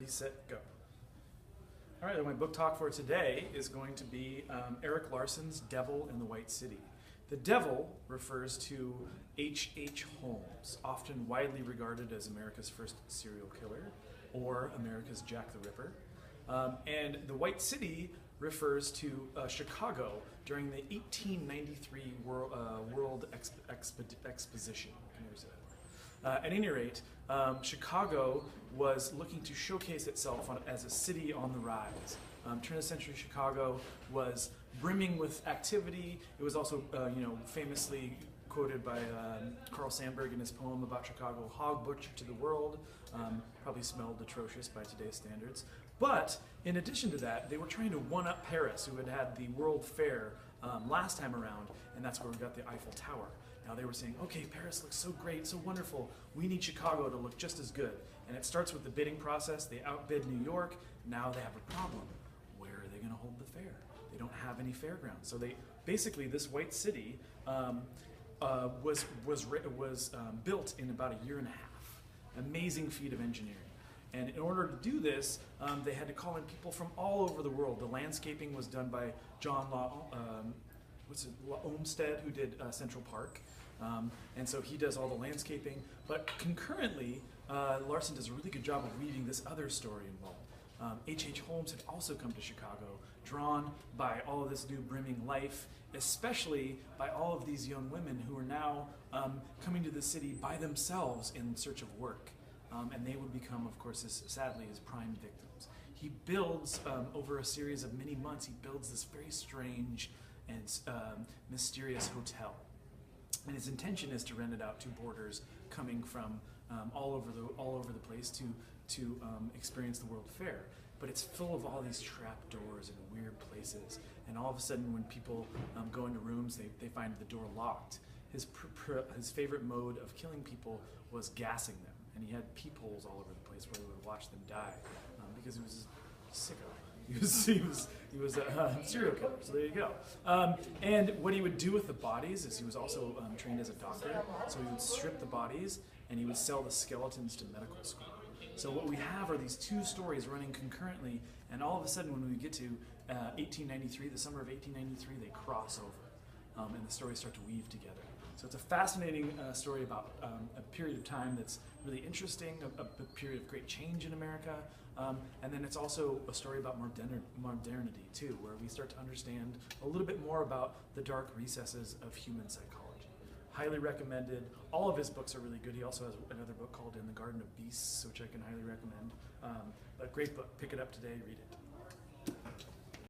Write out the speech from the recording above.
Set, go. All right, my book talk for today is going to be Erik Larson's Devil in the White City. The devil refers to H.H. Holmes, often widely regarded as America's first serial killer or America's Jack the Ripper. And the White City refers to Chicago during the 1893 World Exposition. At any rate, Chicago was looking to showcase itself as a city on the rise. Turn of the century Chicago was brimming with activity. It was also, famously quoted by Carl Sandburg in his poem about Chicago, "Hog butcher to the world." Probably smelled atrocious by today's standards. But in addition to that, they were trying to one-up Paris, who had had the World Fair last time around, and that's where we got the Eiffel Tower. Now they were saying, okay, Paris looks so great, so wonderful, we need Chicago to look just as good. And it starts with the bidding process. They outbid New York. Now they have a problem. Where are they going to hold the fair? They don't have any fairgrounds. So they basically, this White City was built in about a year and a half. Amazing feat of engineering. And in order to do this, they had to call in people from all over the world. The landscaping was done by John Olmsted, who did Central Park. And so he does all the landscaping. But concurrently, Larson does a really good job of weaving this other story involved. H.H. Holmes had also come to Chicago, drawn by all of this new brimming life, especially by all of these young women who are now coming to the city by themselves in search of work. And they would become, of course, sadly, his prime victims. He builds, over a series of many months, he builds this very strange and mysterious hotel. And his intention is to rent it out to boarders coming from all over the place to experience the World Fair. But it's full of all these trap doors and weird places. And all of a sudden, when people go into rooms, they find the door locked. His favorite mode of killing people was gassing them. And he had peepholes all over the place where he would watch them die because he was a sicko. He was a serial killer, so there you go. And what he would do with the bodies is he was also trained as a doctor, so he would strip the bodies and he would sell the skeletons to medical school. So what we have are these two stories running concurrently, and all of a sudden when we get to 1893, the summer of 1893, they cross over, and the stories start to weave together. So it's a fascinating story about a period of time that's really interesting, a period of great change in America, and then it's also a story about modernity too, where we start to understand a little bit more about the dark recesses of human psychology. Highly recommended. All of his books are really good. He also has another book called In the Garden of Beasts, which I can highly recommend. But great book. Pick it up today, read it.